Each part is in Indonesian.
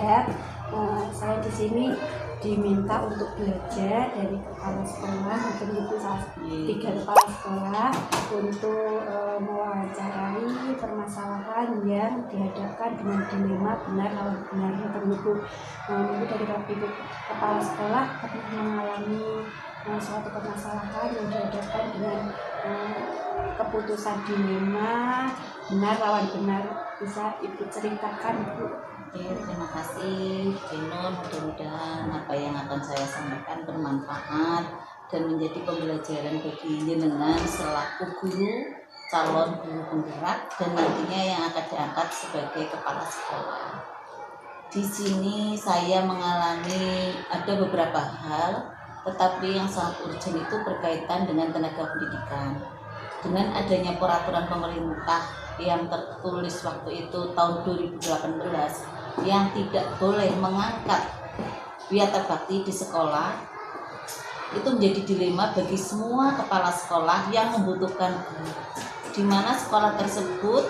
belajar. Saya di sini diminta untuk belajar dari kepala sekolah, mungkin itu 3 kepala sekolah untuk mewawancarai permasalahan yang dihadapkan dengan dilema benar lawan benarnya penduduk. Mungkin dari ibu kepala sekolah pernah mengalami suatu permasalahan yang dihadapkan dengan keputusan dilema benar lawan benar, bisa Ibu ceritakan, Bu? Oke, terima kasih Jenun. Mudah-mudahan apa yang akan saya sampaikan bermanfaat dan menjadi pembelajaran bagi jenengan selaku guru, calon guru penggerak, dan nantinya yang akan diangkat sebagai kepala sekolah. Di sini saya mengalami ada beberapa hal, tetapi yang sangat urgent itu berkaitan dengan tenaga pendidikan. Dengan adanya peraturan pemerintah yang tertulis waktu itu tahun 2018 yang tidak boleh mengangkat wiyata bakti di sekolah, itu menjadi dilema bagi semua kepala sekolah yang membutuhkan guru, di mana sekolah tersebut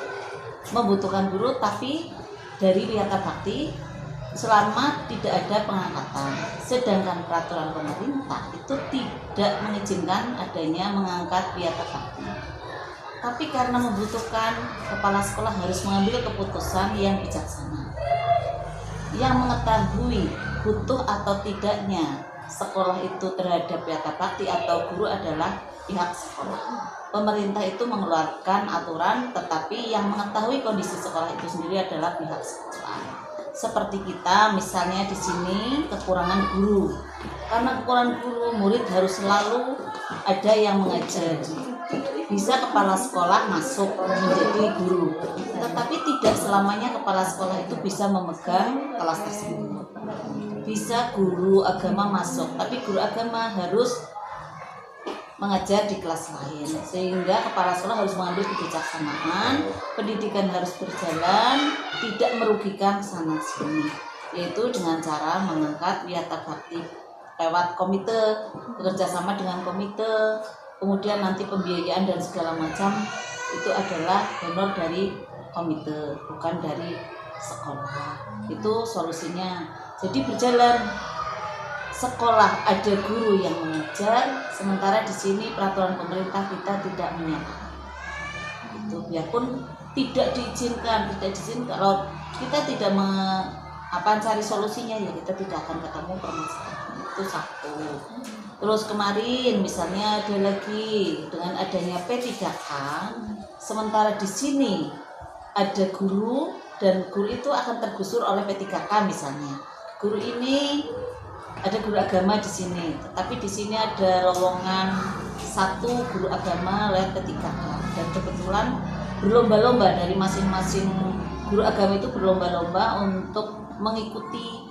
membutuhkan guru tapi dari wiyata bakti selama tidak ada pengangkatan, sedangkan peraturan pemerintah itu tidak mengizinkan adanya mengangkat wiyata bakti. Tapi karena membutuhkan, kepala sekolah harus mengambil keputusan yang bijaksana, yang mengetahui butuh atau tidaknya sekolah itu terhadap wiyata bakti atau guru adalah pihak sekolah. Pemerintah itu mengeluarkan aturan, tetapi yang mengetahui kondisi sekolah itu sendiri adalah pihak sekolah. Seperti kita misalnya di sini kekurangan guru. Karena kekurangan guru, murid harus selalu ada yang mengajar. Bisa kepala sekolah masuk menjadi guru, tetapi tidak selamanya kepala sekolah itu bisa memegang kelas tersebut. Bisa guru agama masuk, tapi guru agama harus mengajar di kelas lain, sehingga kepala sekolah harus mengambil kebijaksanaan. Pendidikan harus berjalan, tidak merugikan sana sini, yaitu dengan cara mengangkat wiyata bakti lewat komite, bekerja sama dengan komite. Kemudian nanti pembiayaan dan segala macam itu adalah honor dari komite, bukan dari sekolah. Itu solusinya. Jadi berjalan, sekolah ada guru yang mengajar, sementara di sini peraturan pemerintah kita tidak menyatakan itu. Biarpun tidak diizinkan kalau kita tidak cari solusinya, ya kita tidak akan ketemu permasalahan. Itu satu. Terus kemarin misalnya ada lagi dengan adanya P3K, sementara di sini ada guru dan guru itu akan tergusur oleh P3K misalnya. Guru ini ada guru agama di sini, tetapi di sini ada lowongan 1 guru agama lewat P3K, dan kebetulan berlomba-lomba dari masing-masing guru agama itu berlomba-lomba untuk mengikuti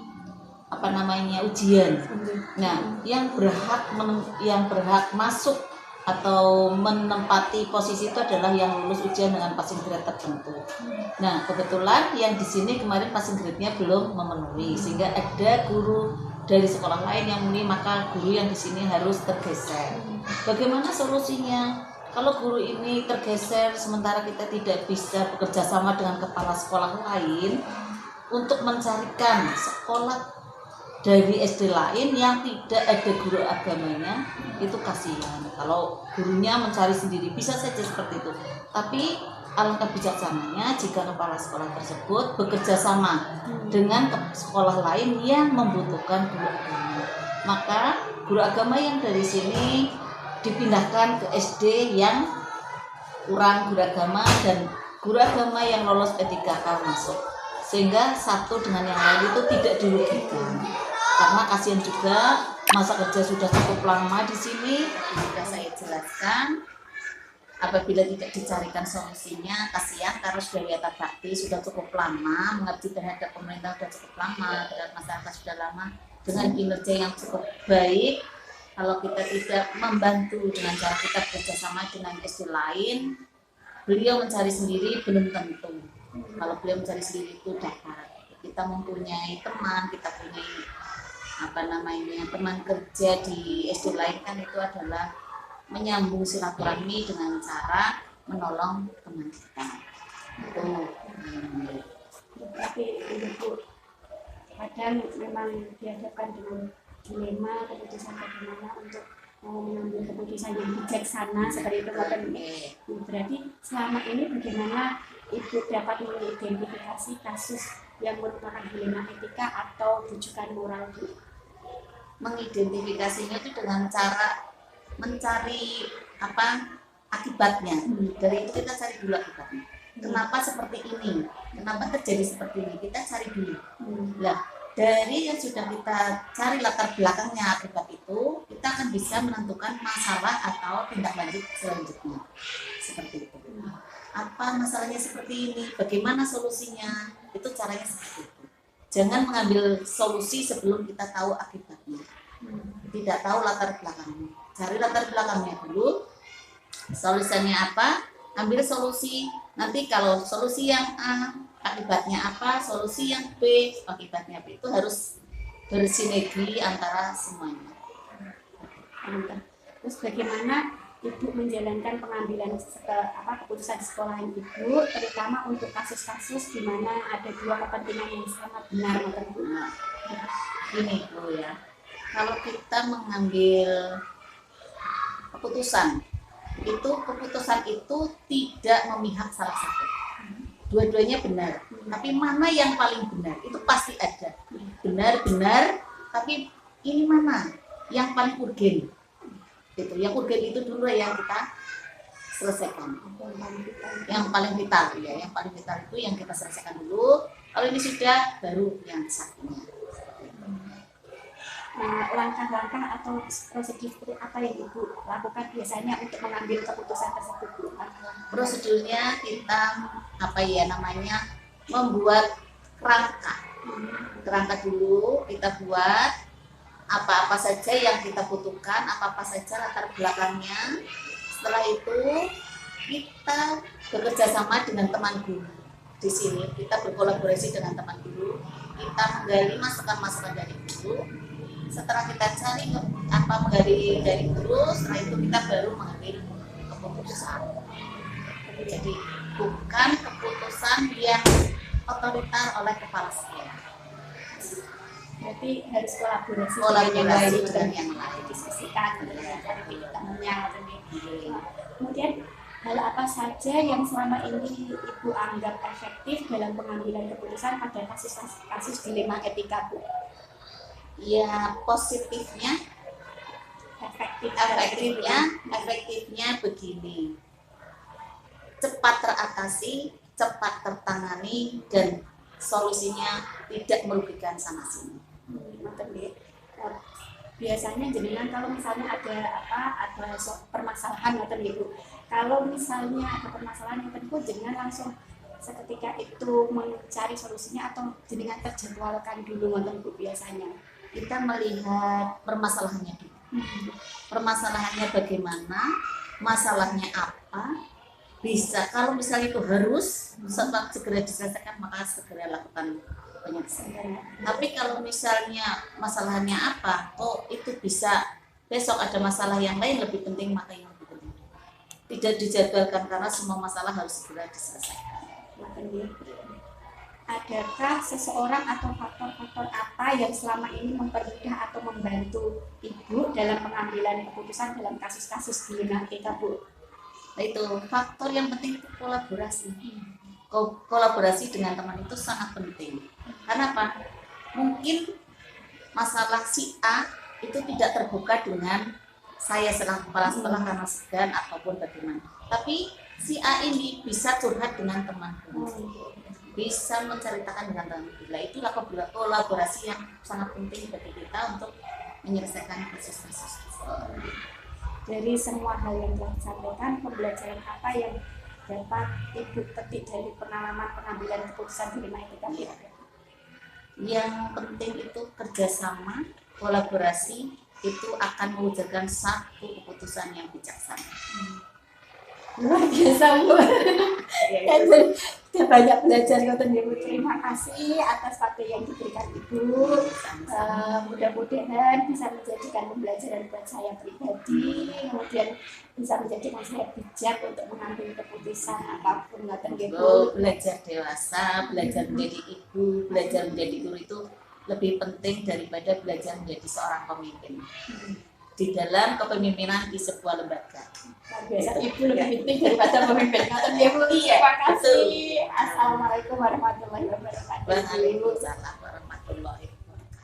ujian. Nah, yang berhak masuk atau menempati posisi itu adalah yang lulus ujian dengan passing grade tertentu. Nah, kebetulan yang di sini kemarin passing grade-nya belum memenuhi, sehingga ada guru dari sekolah lain yang memenuhi, maka guru yang di sini harus tergeser. Bagaimana solusinya? Kalau guru ini tergeser sementara kita tidak bisa bekerja sama dengan kepala sekolah lain untuk mencarikan sekolah dari SD lain yang tidak ada guru agamanya, itu kasihan. Kalau gurunya mencari sendiri bisa saja seperti itu. Tapi alangkah bijaksananya jika kepala sekolah tersebut bekerja sama dengan sekolah lain yang membutuhkan guru agama. Maka guru agama yang dari sini dipindahkan ke SD yang kurang guru agama, dan guru agama yang lolos P3K masuk, sehingga satu dengan yang lain itu tidak dirugikan. Karena kasihan juga, masa kerja sudah cukup lama di sini. Sudah saya jelaskan, apabila tidak dicarikan solusinya, kasihan karena sudah wiyata bakti sudah cukup lama, mengabdi terhadap pemerintah sudah cukup lama, terhadap masyarakat sudah lama, dengan kinerja yang cukup baik. Kalau kita tidak membantu dengan cara kita bekerjasama dengan SD lain, beliau mencari sendiri belum tentu. Kalau beliau mencari sendiri itu dapat. Kita mempunyai teman, kita punya teman kerja di SD lain, kan itu adalah menyambung silaturahmi dengan cara menolong teman kita. Itu. Tapi Ibu, kadang memang dihadapkan dengan dilema keputusan bagaimana untuk mengambil keputusan yang bijaksana seperti itu Mbak. Berarti selama ini bagaimana Ibu dapat mengidentifikasi kasus yang merupakan dilema etika atau rujukan moral Bu? Mengidentifikasinya itu dengan cara mencari akibatnya. Dari itu kita cari dulu akibatnya. Kenapa seperti ini? Kenapa terjadi seperti ini? Kita cari dulu. Nah, dari yang sudah kita cari latar belakangnya akibat itu, kita akan bisa menentukan masalah atau tindak lanjut selanjutnya. Seperti itu. Apa masalahnya seperti ini? Bagaimana solusinya? Itu caranya seperti itu. Jangan mengambil solusi sebelum kita tahu akibatnya. Tidak tahu latar belakangnya. Cari latar belakangnya dulu. Solusinya apa? Ambil solusi. Nanti kalau solusi yang A, akibatnya apa? Solusi yang B, akibatnya B. Itu harus bersinergi antara semuanya. Terus bagaimana Ibu menjalankan pengambilan keputusan di sekolahan Ibu, terutama untuk kasus-kasus di mana ada dua kepentingan yang sangat benar, Bu? Gini Bu ya, kalau kita mengambil keputusan itu tidak memihak salah satu. Dua-duanya benar. Tapi mana yang paling benar? Itu pasti ada. Benar-benar, tapi ini mana yang paling urgen? Gitu. Yang urgen itu dulu yang kita selesaikan. Yang paling vital ya, yang paling vital itu yang kita selesaikan dulu. Kalau ini sudah, baru yang satunya. Langkah-langkah atau prosedur seperti apa yang Ibu lakukan biasanya untuk mengambil keputusan tersebut? Prosedurnya kita membuat kerangka dulu kita buat apa-apa saja yang kita butuhkan, apa-apa saja latar belakangnya. Setelah itu kita bekerja sama dengan teman guru. Di sini kita berkolaborasi dengan teman guru, kita menggali masukan-masukan dari guru. Setelah kita cari menggali dari guru, setelah itu kita baru mengambil keputusan. Jadi bukan keputusan yang otoriter oleh kepala sekolah. Berarti harus kolaborasi dengan yang lain, diskusikan dari temannya. Kemudian hal apa saja yang selama ini Ibu anggap efektif dalam pengambilan keputusan pada kasus dilema etika, Bu? Ya, positifnya, efektifnya begini. Cepat teratasi, cepat tertangani, dan solusinya tidak merugikan sana sini. Biasanya jenengan kalau misalnya ada permasalahan atau Ibu, kalau misalnya ada permasalahan yang tentu jenengan langsung seketika itu mencari solusinya atau jenengan terjadwalkan dulu Bu biasanya? Kita melihat permasalahannya dulu. Permasalahannya bagaimana, masalahnya apa, bisa kalau misalnya itu harus segera diselesaikan, maka segera lakukan penyelesaian. Tapi kalau misalnya masalahnya apa, itu bisa besok ada masalah yang lain lebih penting, maka yang lebih penting tidak dijadwalkan karena semua masalah harus segera diselesaikan. Adakah seseorang atau faktor-faktor apa yang selama ini mempermudah atau membantu Ibu dalam pengambilan keputusan dalam kasus-kasus dilema etika, Bu? Nah, itu faktor yang penting itu kolaborasi. Kolaborasi dengan teman itu sangat penting. Karena apa? Mungkin masalah si A itu tidak terbuka dengan saya selaku kepala sekolah karena segan ataupun bagaimana. Tapi si A ini bisa curhat dengan teman, bisa menceritakan dengan teman. Itulah kolaborasi yang sangat penting bagi kita untuk menyelesaikan kasus-kasus. Dari semua hal yang telah disampaikan, pembelajaran apa yang dapat Ibu petik dari pengalaman pengambilan keputusan dilema etika? Yang penting itu kerjasama, kolaborasi itu akan mewujudkan satu keputusan yang bijaksana. Luar biasa, Bu. Sudah banyak belajar Ibu. Terima kasih atas waktu yang diberikan Ibu. Mudah-mudahan bisa menjadikan pembelajaran buat saya pribadi, kemudian bisa menjadikan saya bijak untuk mengambil keputusan apapun. Belajar dewasa, belajar menjadi ibu, belajar menjadi guru itu lebih penting daripada belajar menjadi seorang pemimpin di dalam kepemimpinan di sebuah lembaga. Biasa ibu lebih penting daripada pemimpin. Terima kasih. Assalamualaikum warahmatullahi wabarakatuh. Waalaikumsalam warahmatullahi wabarakatuh.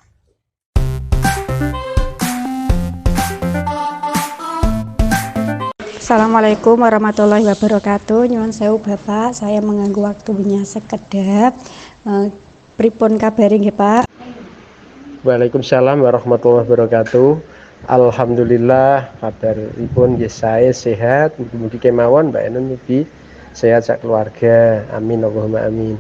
Assalamualaikum warahmatullahi wabarakatuh. Nyuwun sewu Bapak, saya mengganggu waktunya sekedap. Pripun kabare nggih Pak? Waalaikumsalam warahmatullahi wabarakatuh. Alhamdulillah kabaripun nggih sae sehat, mugi kemawon Mbak Enun mugi sehat sak keluarga. Amin Allahumma amin.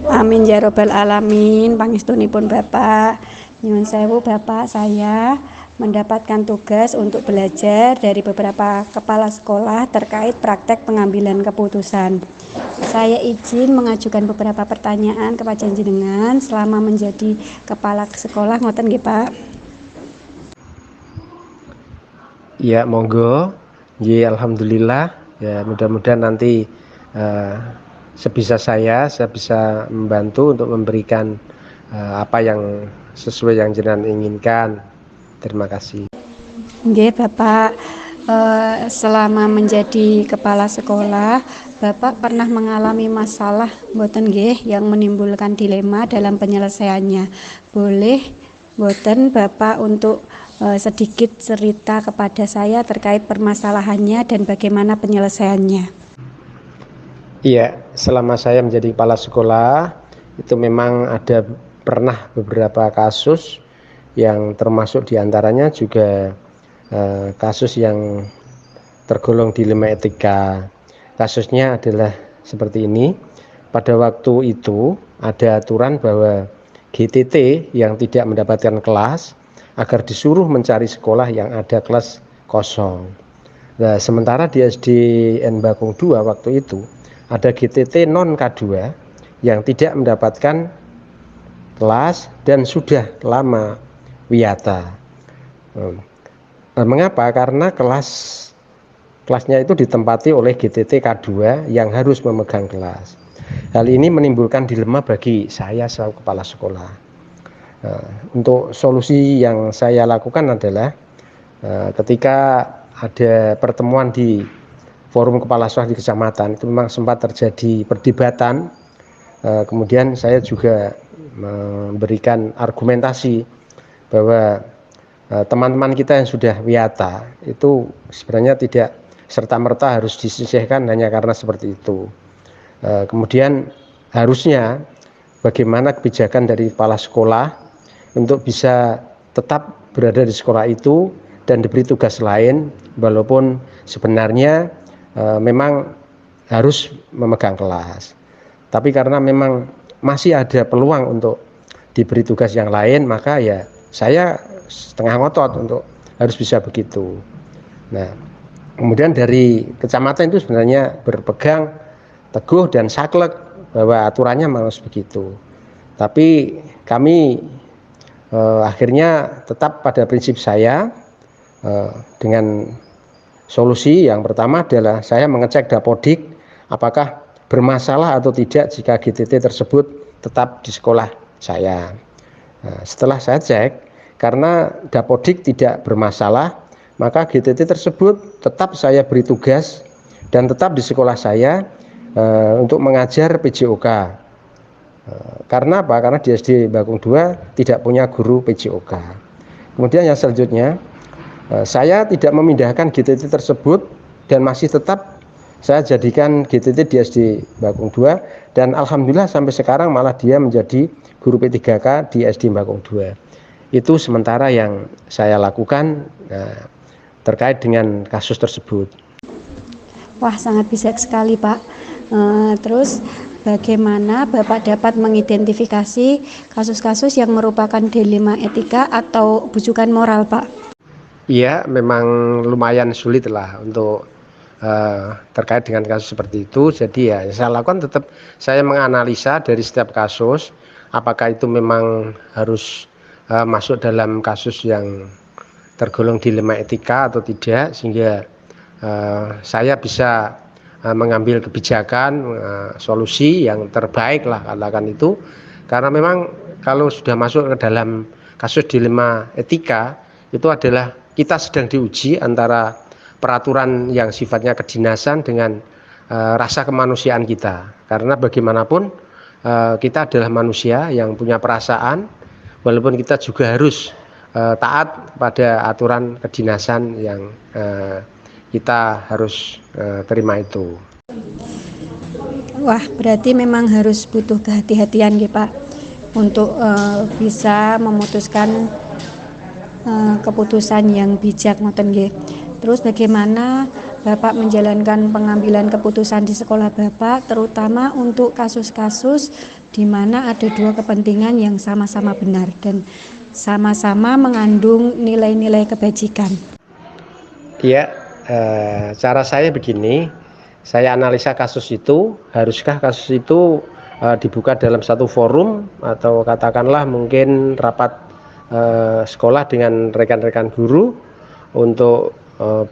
Amin ya robbal alamin. Pangestunipun Bapak. Nyuwun sewu Bapak, saya mendapatkan tugas untuk belajar dari beberapa kepala sekolah terkait praktek pengambilan keputusan. Saya izin mengajukan beberapa pertanyaan kepada jenengan selama menjadi kepala sekolah, ngoten nggih Pak? Ya monggo. Nggih alhamdulillah. Ya mudah-mudahan nanti sebisa saya bisa membantu untuk memberikan apa yang sesuai yang jenengan inginkan. Terima kasih. Nggih Bapak, selama menjadi kepala sekolah, Bapak pernah mengalami masalah mboten nggih yang menimbulkan dilema dalam penyelesaiannya. Boleh mboten Bapak untuk sedikit cerita kepada saya terkait permasalahannya dan bagaimana penyelesaiannya? Iya, selama saya menjadi kepala sekolah itu memang ada pernah beberapa kasus yang termasuk diantaranya juga kasus yang tergolong dilema etika. Kasusnya adalah seperti ini. Pada waktu itu ada aturan bahwa GTT yang tidak mendapatkan kelas agar disuruh mencari sekolah yang ada kelas kosong. Nah, sementara di SDN Bakung 2 waktu itu ada GTT non K2 yang tidak mendapatkan kelas dan sudah lama wiyata. Mengapa? Karena kelasnya itu ditempati oleh GTT K2 yang harus memegang kelas. Hal ini menimbulkan dilema bagi saya selaku kepala sekolah. Untuk solusi yang saya lakukan adalah ketika ada pertemuan di forum kepala sekolah di kecamatan, itu memang sempat terjadi perdebatan. Kemudian saya juga memberikan argumentasi bahwa teman-teman kita yang sudah wiyata itu sebenarnya tidak serta-merta harus disisihkan hanya karena seperti itu. Kemudian harusnya bagaimana kebijakan dari kepala sekolah untuk bisa tetap berada di sekolah itu dan diberi tugas lain walaupun sebenarnya memang harus memegang kelas. Tapi karena memang masih ada peluang untuk diberi tugas yang lain, maka ya saya setengah ngotot untuk harus bisa begitu. Nah, kemudian dari kecamatan itu sebenarnya berpegang teguh dan saklek bahwa aturannya harus begitu. Tapi kami akhirnya tetap pada prinsip saya dengan solusi yang pertama adalah saya mengecek Dapodik apakah bermasalah atau tidak jika GTT tersebut tetap di sekolah saya. Setelah saya cek, karena Dapodik tidak bermasalah, maka GTT tersebut tetap saya beri tugas dan tetap di sekolah saya untuk mengajar PJOK. Karena apa? Karena di SD Bakung 2 tidak punya guru PJOK. Kemudian yang selanjutnya, saya tidak memindahkan GTT tersebut dan masih tetap saya jadikan GTT di SD Bakung 2 dan alhamdulillah sampai sekarang malah dia menjadi guru P3K di SD Bakung 2. Itu sementara yang saya lakukan terkait dengan kasus tersebut. Wah, sangat bijak sekali Pak. Terus bagaimana Bapak dapat mengidentifikasi kasus-kasus yang merupakan dilema etika atau bujukan moral Pak? Iya, memang lumayan sulit lah untuk terkait dengan kasus seperti itu. Jadi ya saya lakukan tetap saya menganalisa dari setiap kasus apakah itu memang harus masuk dalam kasus yang tergolong dilema etika atau tidak, sehingga saya bisa mengambil kebijakan solusi yang terbaik lah katakan itu. Karena memang kalau sudah masuk ke dalam kasus dilema etika, itu adalah kita sedang diuji antara peraturan yang sifatnya kedinasan dengan rasa kemanusiaan kita. Karena bagaimanapun kita adalah manusia yang punya perasaan, walaupun kita juga harus taat pada aturan kedinasan yang kita harus terima itu. Wah, berarti memang harus butuh kehati-hatian gitu Pak untuk bisa memutuskan keputusan yang bijak ngoten nggih. Terus bagaimana Bapak menjalankan pengambilan keputusan di sekolah Bapak, terutama untuk kasus-kasus di mana ada dua kepentingan yang sama-sama benar dan sama-sama mengandung nilai-nilai kebajikan. Iya, cara saya begini, saya analisa kasus itu, haruskah kasus itu dibuka dalam satu forum atau katakanlah mungkin rapat sekolah dengan rekan-rekan guru untuk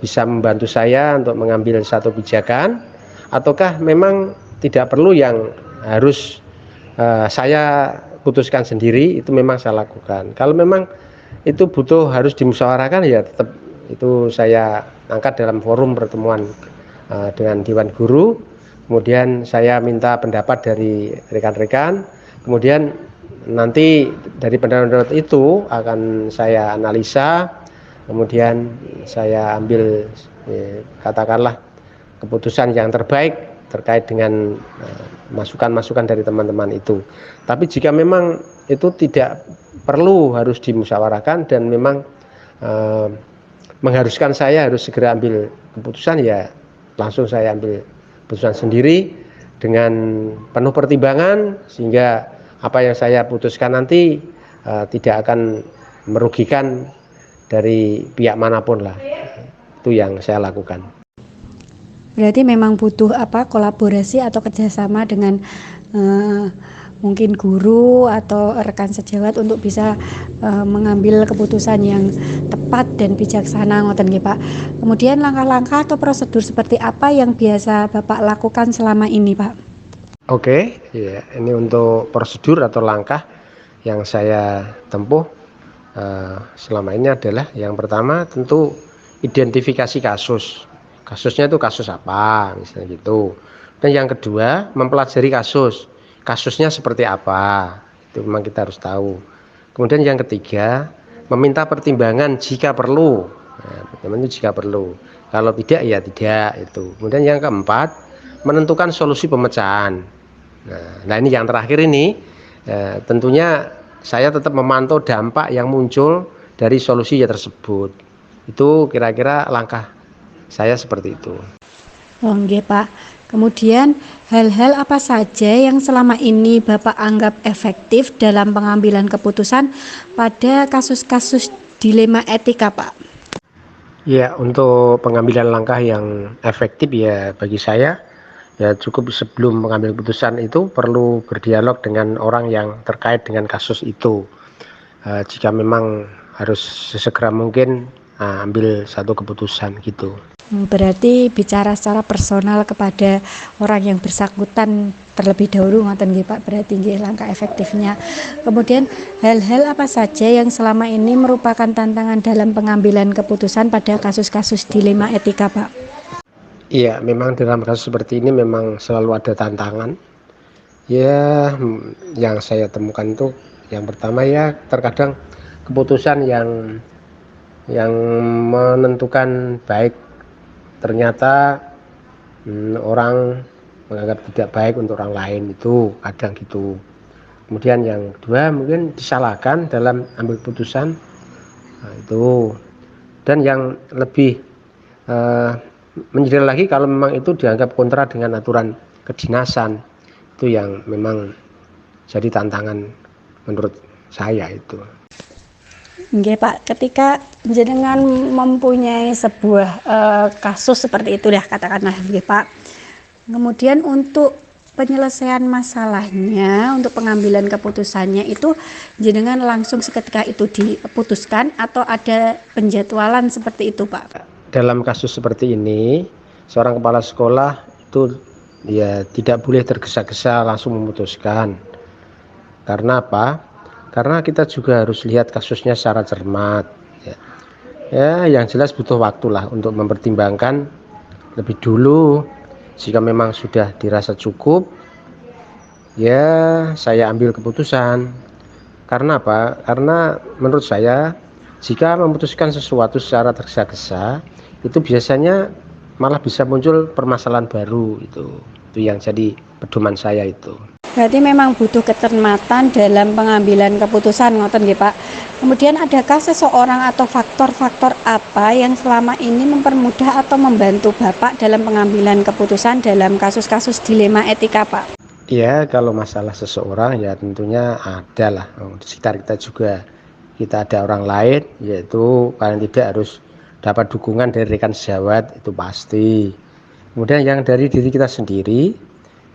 bisa membantu saya untuk mengambil satu pijakan, ataukah memang tidak perlu yang harus saya putuskan sendiri, itu memang saya lakukan. Kalau memang itu butuh harus dimusyawarahkan, ya tetap itu saya angkat dalam forum pertemuan dengan Dewan Guru. Kemudian saya minta pendapat dari rekan-rekan, kemudian nanti dari pendapat itu akan saya analisa, kemudian saya ambil katakanlah keputusan yang terbaik terkait dengan masukan-masukan dari teman-teman itu. Tapi jika memang itu tidak perlu harus dimusyawarahkan dan memang mengharuskan saya harus segera ambil keputusan, ya langsung saya ambil keputusan sendiri dengan penuh pertimbangan, sehingga apa yang saya putuskan nanti tidak akan merugikan dari pihak manapun lah. Itu yang saya lakukan. Berarti memang butuh kolaborasi atau kerjasama dengan mungkin guru atau rekan sejawat untuk bisa mengambil keputusan yang tepat dan bijaksana ngoten nggih Pak. Kemudian langkah-langkah atau prosedur seperti apa yang biasa Bapak lakukan selama ini Pak? Oke, ya, ini untuk prosedur atau langkah yang saya tempuh selama ini adalah yang pertama tentu identifikasi kasus. Kasusnya itu kasus apa, misalnya gitu. Dan yang kedua, mempelajari kasusnya seperti apa, itu memang kita harus tahu. Kemudian yang ketiga, meminta pertimbangan jika perlu. Nah, jika perlu. Kalau tidak, ya tidak itu. Kemudian yang keempat, menentukan solusi pemecahan. Nah ini yang terakhir ini, tentunya saya tetap memantau dampak yang muncul dari solusi tersebut. Itu kira-kira langkah saya seperti itu. Oh nggih Pak. Kemudian hal-hal apa saja yang selama ini Bapak anggap efektif dalam pengambilan keputusan pada kasus-kasus dilema etika Pak? Ya, untuk pengambilan langkah yang efektif ya bagi saya, ya cukup sebelum mengambil keputusan itu perlu berdialog dengan orang yang terkait dengan kasus itu. Jika memang harus sesegera mungkin ambil satu keputusan gitu. Berarti bicara secara personal kepada orang yang bersangkutan terlebih dahulu ngoten nggih Pak, berarti nggih langkah efektifnya. Kemudian hal-hal apa saja yang selama ini merupakan tantangan dalam pengambilan keputusan pada kasus-kasus dilema etika Pak? Iya, memang dalam kasus seperti ini memang selalu ada tantangan. Ya, yang saya temukan itu yang pertama ya terkadang keputusan yang menentukan baik ternyata orang menganggap tidak baik untuk orang lain, itu kadang gitu. Kemudian yang kedua mungkin disalahkan dalam ambil keputusan, itu. Dan yang lebih menjadi lagi kalau memang itu dianggap kontra dengan aturan kedinasan, itu yang memang jadi tantangan menurut saya itu. Nggih Pak, ketika jenengan mempunyai sebuah kasus seperti itu dah katakanlah nggih Pak. Kemudian untuk penyelesaian masalahnya, untuk pengambilan keputusannya itu jenengan langsung seketika itu diputuskan atau ada penjadwalan seperti itu Pak? Dalam kasus seperti ini, seorang kepala sekolah itu ya tidak boleh tergesa-gesa langsung memutuskan. Karena apa? Karena kita juga harus lihat kasusnya secara cermat. Ya, yang jelas butuh waktu lah untuk mempertimbangkan lebih dulu. Jika memang sudah dirasa cukup, ya saya ambil keputusan. Karena apa? Karena menurut saya, jika memutuskan sesuatu secara tergesa-gesa, itu biasanya malah bisa muncul permasalahan baru. Itu yang jadi pedoman saya itu. Berarti memang butuh kecermatan dalam pengambilan keputusan, ngoten nggih Pak. Kemudian adakah seseorang atau faktor-faktor apa yang selama ini mempermudah atau membantu Bapak dalam pengambilan keputusan dalam kasus-kasus dilema etika, Pak? Ya, kalau masalah seseorang ya tentunya ada lah. Di sekitar kita juga kita ada orang lain, yaitu paling tidak harus dapat dukungan dari rekan sejawat, itu pasti. Kemudian yang dari diri kita sendiri,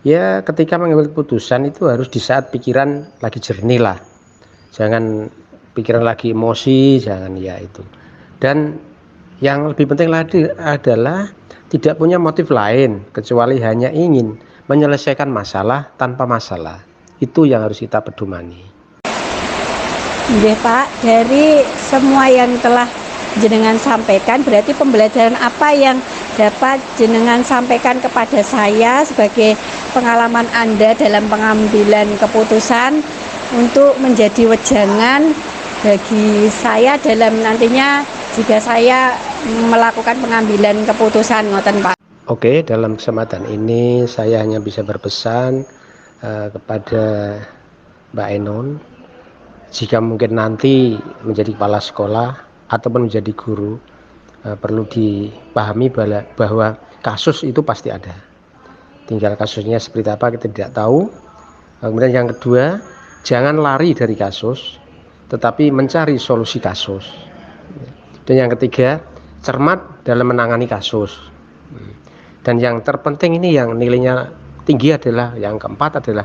ya ketika mengambil keputusan itu harus di saat pikiran lagi jernih lah. Jangan pikiran lagi emosi, jangan ya itu. Dan yang lebih penting lagi adalah tidak punya motif lain kecuali hanya ingin menyelesaikan masalah tanpa masalah. Itu yang harus kita pedomani. Nggih Pak, dari semua yang telah jenengan sampaikan, berarti pembelajaran apa yang dapat jenengan sampaikan kepada saya sebagai pengalaman Anda dalam pengambilan keputusan untuk menjadi wejangan bagi saya dalam nantinya jika saya melakukan pengambilan keputusan, ngoten Pak. Oke, dalam kesempatan ini saya hanya bisa berpesan kepada Mbak Ainun, jika mungkin nanti menjadi kepala sekolah ataupun menjadi guru, perlu dipahami bahwa kasus itu pasti ada. Tinggal kasusnya seperti apa kita tidak tahu. Kemudian yang kedua, jangan lari dari kasus, tetapi mencari solusi kasus. Dan yang ketiga, cermat dalam menangani kasus. Dan yang terpenting ini yang nilainya tinggi adalah yang keempat adalah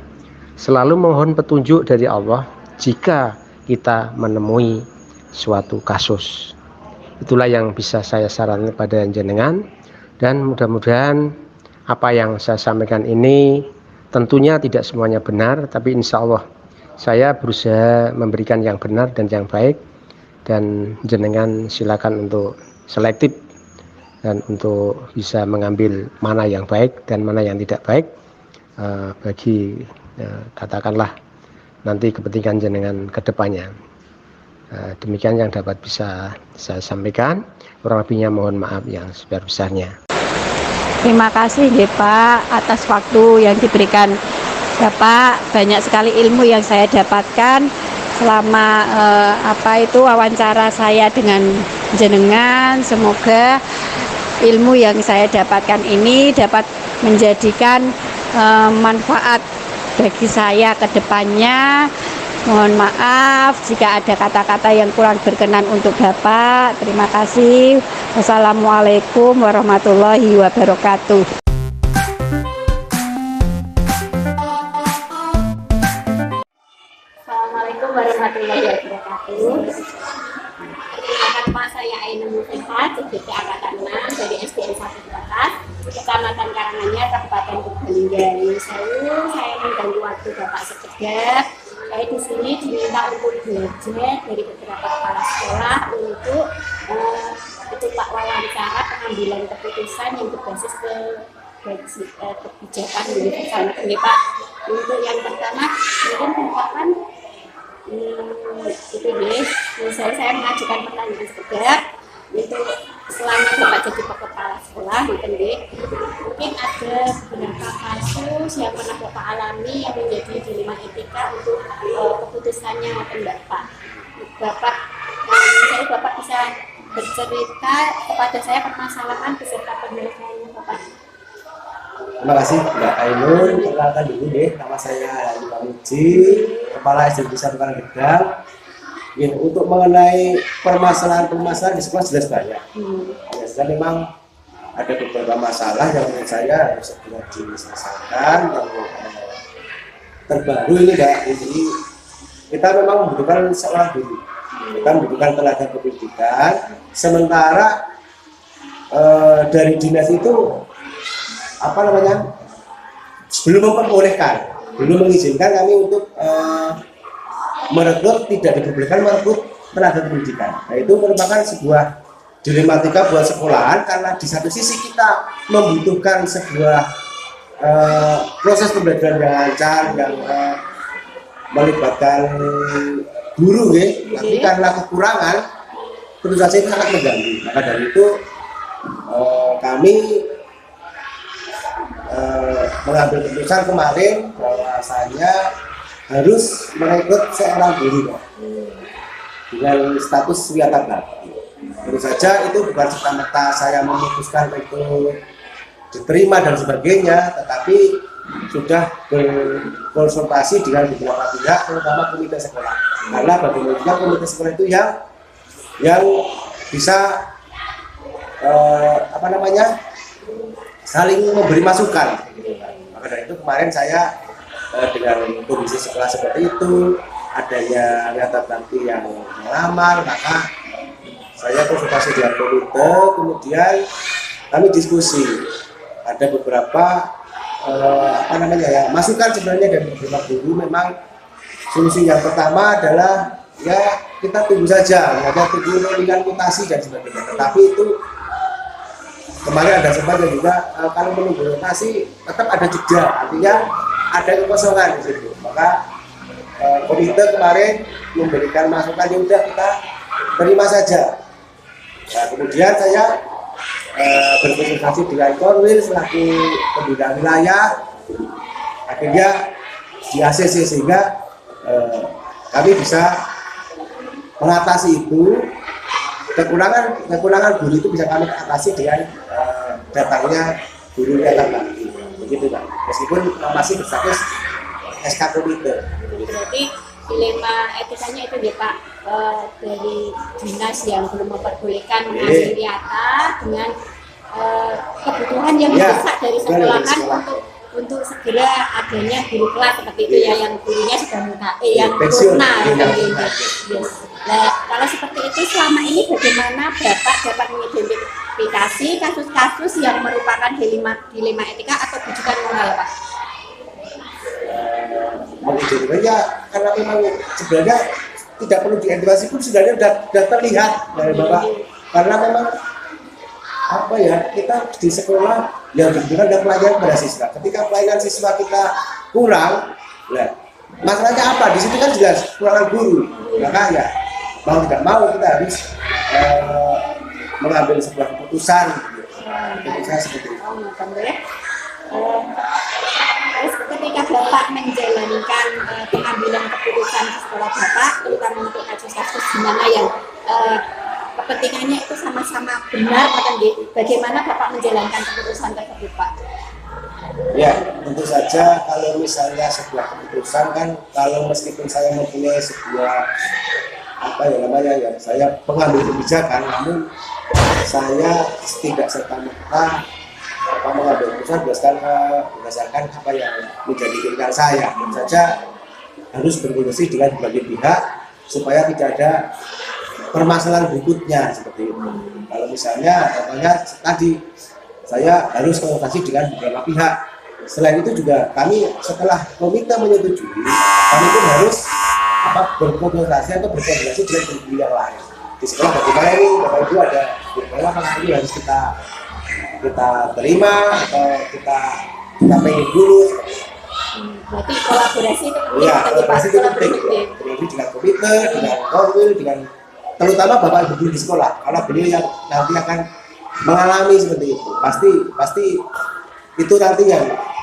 selalu mohon petunjuk dari Allah jika kita menemui suatu kasus. Itulah yang bisa saya sarankan pada jenengan, dan mudah-mudahan apa yang saya sampaikan ini tentunya tidak semuanya benar, tapi insya Allah saya berusaha memberikan yang benar dan yang baik, dan jenengan silakan untuk selektif dan untuk bisa mengambil mana yang baik dan mana yang tidak baik bagi katakanlah nanti kepentingan jenengan ke depannya. Demikian yang dapat bisa saya sampaikan, kurang lebihnya mohon maaf yang sebesar-besarnya. Terima kasih nggih Pak atas waktu yang diberikan Bapak. Banyak sekali ilmu yang saya dapatkan selama wawancara saya dengan jenengan. Semoga ilmu yang saya dapatkan ini dapat menjadikan manfaat bagi saya ke depannya. Mohon maaf jika ada kata-kata yang kurang berkenan untuk Bapak. Terima kasih. Wassalamualaikum warahmatullahi wabarakatuh. Assalamualaikum warahmatullahi wabarakatuh. Nama saya Ainun Mufihat, CGT Angkatan 6 dari SDN 1 Brakas, Kecamatan Karanganyar, Kabupaten Purbalingga. Saya mengganggu waktu Bapak sekedar. Saya di sini diminta untuk belajar dari beberapa kepala sekolah untuk Pak wawancara pengambilan keputusan yang berbasis kebijakan universal. Pak, untuk yang pertama mungkin merupakan misalnya saya mengajukan pertanyaan sekedar untuk selama Bapak jadi kepala sekolah, mungkin ada beberapa kasus yang pernah Bapak alami yang menjadi dilema etika untuk keputusannya Bapak. Misalnya Bapak bisa bercerita kepada saya permasalahan beserta penyelesaiannya Bapak. Terima kasih Mbak Ainun. Perkenalkan dulu deh, nama saya Ali Pamuji, Kepala SD Besar Karangedang. Untuk mengenai permasalahan di sekolah jelas banyak. Biasanya memang ada beberapa masalah yang menurut saya harus segera diselesaikan. Yang terbaru ini Mbak, jadi kita memang membutuhkan seorang guru, kita membutuhkan tenaga pendidikan. Sementara dari dinas itu belum memperbolehkan, belum mengizinkan kami untuk merekrut, tidak diperbolehkan merekrut tenaga pendidikan. Nah, itu merupakan sebuah dilematika buat sekolahan, karena di satu sisi kita membutuhkan sebuah proses pembelajaran yang lancar, yang melibatkan guru, tapi karena kekurangan tentu saja itu sangat mengganggu. Maka dari itu kami mengambil keputusan kemarin bahwasanya harus merekrut seorang guru dengan status wiyata bakti. Tentu saja itu bukan serta-merta saya memutuskan itu diterima dan sebagainya, tetapi sudah berkonsultasi dengan beberapa pihak, terutama komite sekolah. Karena bagaimana komite sekolah itu yang bisa saling memberi masukan. Maka dari itu kemarin saya dengan kondisi sekolah seperti itu, adanya wiyata bakti yang melamar, maka saya konsultasi dengan komite, kemudian kami diskusi. Ada beberapa masukan sebenarnya dari beberapa guru. Memang solusi yang pertama adalah ya kita tunggu saja, ada tunggu dengan mutasi dan sebagainya. Tetapi itu kemarin ada sempat juga kalau menunggu mutasi tetap ada jeda, artinya ada kekosongan di situ. Maka komite kemarin memberikan masukan, ya udah kita terima saja. Nah, kemudian saya berkonsultasi dengan Korwil selaku pembina wilayah, akhirnya di ACC, sehingga kami bisa mengatasi itu. Kekurangan guru itu bisa kami atasi dengan datangnya guru wiyata bakti, begitu Pak. Meskipun masih berstatus SK komite. Berarti dilema etikanya itu ya Pak, dari dinas yang belum memperbolehkan mengambil wiyata dengan kebutuhan yang mendesak dari sekolahan untuk segera adanya guru kelas seperti itu ya, yang gurunya sudah yang purna yes. Nah, kalau seperti itu selama ini bagaimana Bapak dapat mengidentifikasi kasus-kasus yang merupakan dilema etika atau bujukan moral Pak? Ya, karena memang sebenarnya tidak perlu diidentifikasi pun sebenarnya sudah terlihat dari Bapak, karena memang kita di sekolah yang dibutuhkan adalah pelayanan pada siswa. Ketika pelayanan siswa kita kurang, masalahnya apa? Di situ kan jelas kekurangan guru. Maka ya mau tidak mau kita harus mengambil sebuah keputusan seperti itu. Terus ketika Bapak menjalankan pengambilan keputusan di sekolah Bapak, terutama untuk kasus-kasus di mana yang kepentingannya itu sama-sama benar, bagaimana Bapak menjalankan keputusan tersebut Pak? Ya, tentu saja kalau misalnya sebuah keputusan kan, kalau meskipun saya mempunyai sebuah saya pengambil kebijakan, namun saya tidak serta-merta mengambil keputusan berdasarkan apa yang menjadi keinginan saya. Tentu saja harus berkoordinasi dengan berbagai pihak supaya tidak ada permasalahan berikutnya seperti itu. Kalau misalnya contohnya tadi saya harus konsultasi dengan beberapa pihak. Selain itu juga kami setelah komite menyetujui, kami pun harus berkonsultasi atau berkoordinasi dengan guru yang lain. Di sekolah bagaimana ini, Bapak Ibu ada beberapa hal yang harus kita terima atau kita pengen dulu. Berarti kolaborasi itu penting. Ya, kolaborasi itu penting. Kolaborasi dengan komite, dengan Korwil, dengan terutama Bapak Ibu guru di sekolah, karena beliau yang nanti akan mengalami seperti itu. Pasti itu nanti yang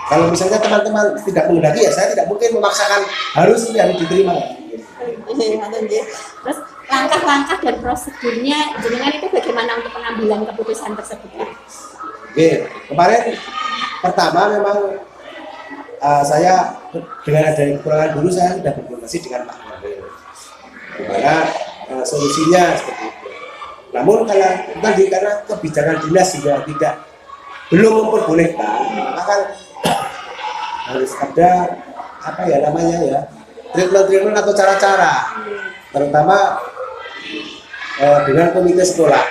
kalau misalnya teman-teman tidak menghendaki, ya saya tidak mungkin memaksakan harus diterima. Terus langkah-langkah dan prosedurnya jenengan itu bagaimana untuk pengambilan keputusan tersebut? Oke, kemarin pertama memang saya dengan adanya kekurangan guru, saya sudah berkoordinasi dengan Pak Korwil. Dimana solusinya seperti itu. Namun karena kebijakan dinas juga belum memperbolehkan, maka kan harus ada treatment atau cara-cara, terutama dengan komite sekolah.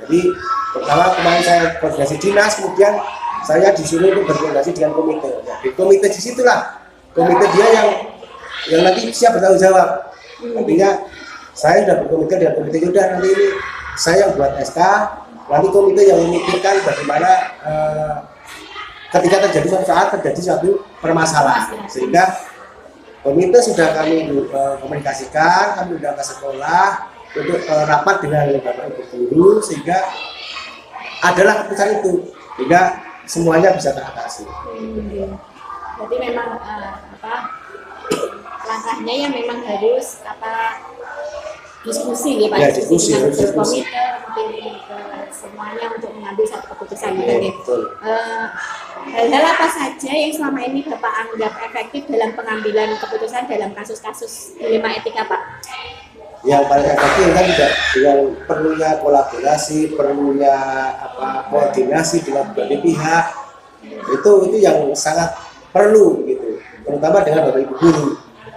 Jadi pertama kemarin saya koordinasi dinas, kemudian saya disuruh untuk berkoordinasi dengan komite. Di komite disitulah komite dia yang nanti siap bertanggung jawab. Artinya saya sudah berkomunikasi dengan komite, udah nanti ini saya yang buat SK, nanti komite yang memikirkan bagaimana ketika terjadi suatu saat terjadi suatu permasalahan, sehingga komite sudah kami komunikasikan, kami sudah ke sekolah untuk rapat dengan Bapak Ibu guru, sehingga adalah keputusan itu, sehingga semuanya bisa teratasi. Berarti memang langkahnya ya memang harus diskusi ya Pak, Ya, diskusi dengan diskusi. komite mungkin semuanya untuk mengambil satu keputusan gitu ya. Betul. Hal-hal apa saja yang selama ini Bapak anggap efektif dalam pengambilan keputusan dalam kasus-kasus dilema etika Pak? Yang paling efektif kan juga dengan perlunya kolaborasi, perlunya koordinasi dengan berbagai pihak, itu yang sangat perlu gitu, terutama dengan Bapak Ibu guru.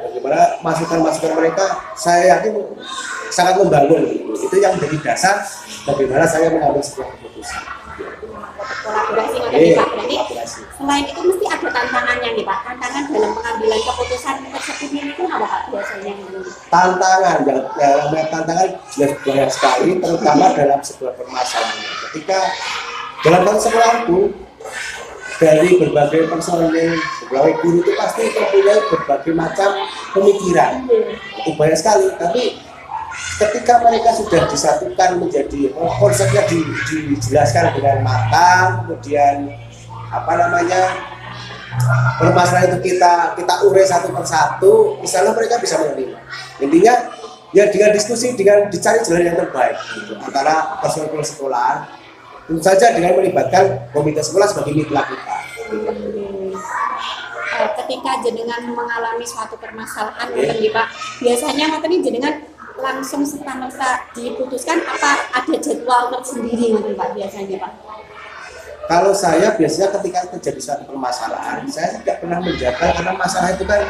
Bagaimana masukan-masukan mereka, saya yakin sangat membangun gitu. Itu yang menjadi dasar bagaimana saya mengambil sebuah keputusan. Kolaborasi Pak. Berarti selain itu mesti ada tantangannya nih Pak. Tantangan dalam pengambilan keputusan tersebut itu apa Pak biasanya? Tantangan, yang namanya tantangan jelas banyak sekali, terutama dalam sebuah permasalahan. Ketika dalam satu sekolah pun dari berbagai personil, berbagai guru itu pasti mempunyai berbagai macam pemikiran. Itu banyak sekali, tapi ketika mereka sudah disatukan menjadi konsepnya dijelaskan dengan matang, kemudian permasalahan itu kita urai satu persatu, misalnya mereka bisa menerima. Intinya ya dengan diskusi, dengan dicari jalan yang terbaik gitu, antara personil sekolah, tentu saja dengan melibatkan komite sekolah sebagai mitra kita. Ketika jenengan mengalami suatu permasalahan nih Pak, biasanya ini jenengan langsung serta-merta diputuskan apa ada jadwal tersendiri nih Pak biasanya Pak? Kalau saya biasanya ketika terjadi suatu permasalahan, saya tidak pernah menjaga, karena masalah itu kan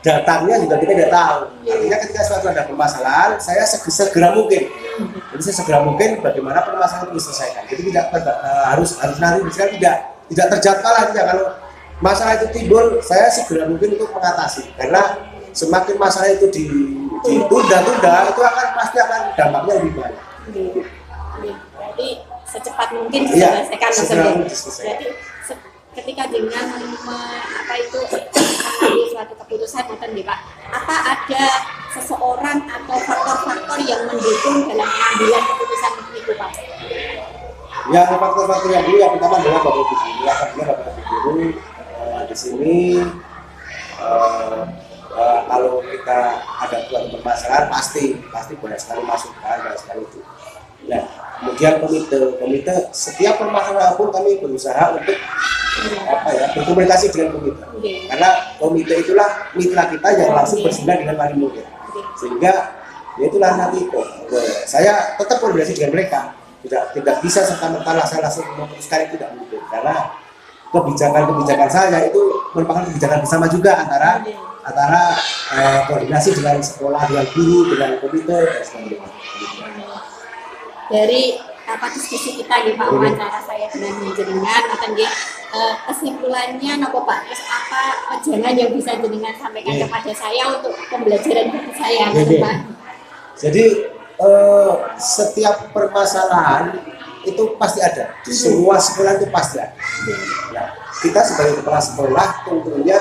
datangnya juga kita tidak tahu. Artinya ketika suatu ada permasalahan, saya segera mungkin. Jadi segera mungkin bagaimana permasalahan itu diselesaikan. Jadi tidak harus nanti misalnya tidak terjadwal aja. Kalau masalah itu timbul, saya segera mungkin untuk mengatasi. Karena semakin masalah itu ditunda-tunda, itu pasti akan dampaknya lebih banyak. Berarti secepat mungkin diselesaikan Berarti ketika dengan mengambil suatu keputusan Pak, apa ada seseorang atau faktor-faktor yang mendukung dalam pengambilan keputusan itu Pak? Ya, faktor-faktor yang dulu yang pertama adalah Bapak Ibu guru. Bapak Ibu guru di sini kalau kita ada suatu permasalahan pasti banyak sekali masukan, banyak sekali itu. Nah, kemudian komite setiap permasalahan pun kami berusaha untuk berkomunikasi dengan komite. Karena komite itulah mitra kita yang langsung bersinggungan dengan wali murid. Sehingga itulah nanti saya tetap koordinasi dengan mereka. Tidak bisa serta-merta saya langsung memutuskan, itu tidak mungkin. Karena kebijakan saya itu merupakan kebijakan bersama juga antara koordinasi dengan sekolah, dengan guru, dengan komite dan sebagainya. Dari diskusi kita di Pak, wawancara saya dengan jenengan kesimpulannya nopo Pak, terus apa jangan yang bisa jenengan sampaikan kepada saya untuk pembelajaran bagi saya Pak? Jadi setiap permasalahan itu pasti ada di semua sekolah, itu pasti ada. Nah, kita sebagai kepala sekolah tentunya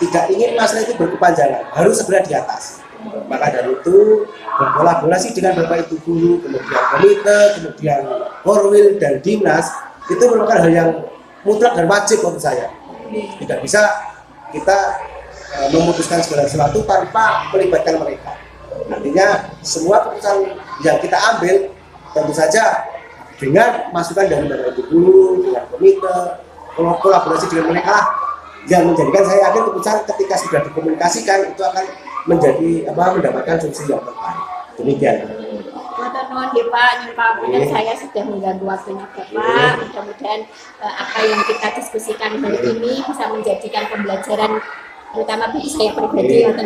tidak ingin masalah itu berkepanjangan, harus segera diatasi. Maka dari itu berkolaborasi dengan Bapak Ibu guru, kemudian komite, kemudian korwil dan dinas, itu merupakan hal yang mutlak dan wajib menurut saya. Tidak bisa kita memutuskan segala sesuatu tanpa melibatkan mereka. Artinya semua keputusan yang kita ambil tentu saja dengan masukan dari Bapak Ibu guru, dengan komite, kolaborasi dengan mereka yang menjadikan saya yakin keputusan ketika sudah dikomunikasikan itu akan mendapatkan solusi yang terbaik. Demikian. Mohon ya Pak, nyumpah saya sudah mengganggu waktunya Bapak. Mudah-mudahan apa yang kita diskusikan hari ini bisa menjadikan pembelajaran terutama bagi saya pribadi Pak.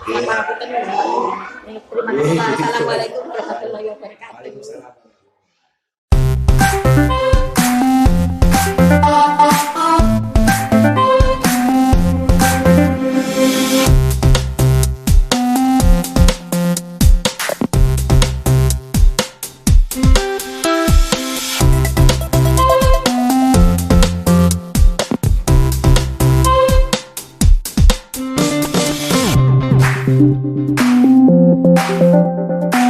Terima kasih Pak. Assalamualaikum warahmatullahi wabarakatuh. Thank you.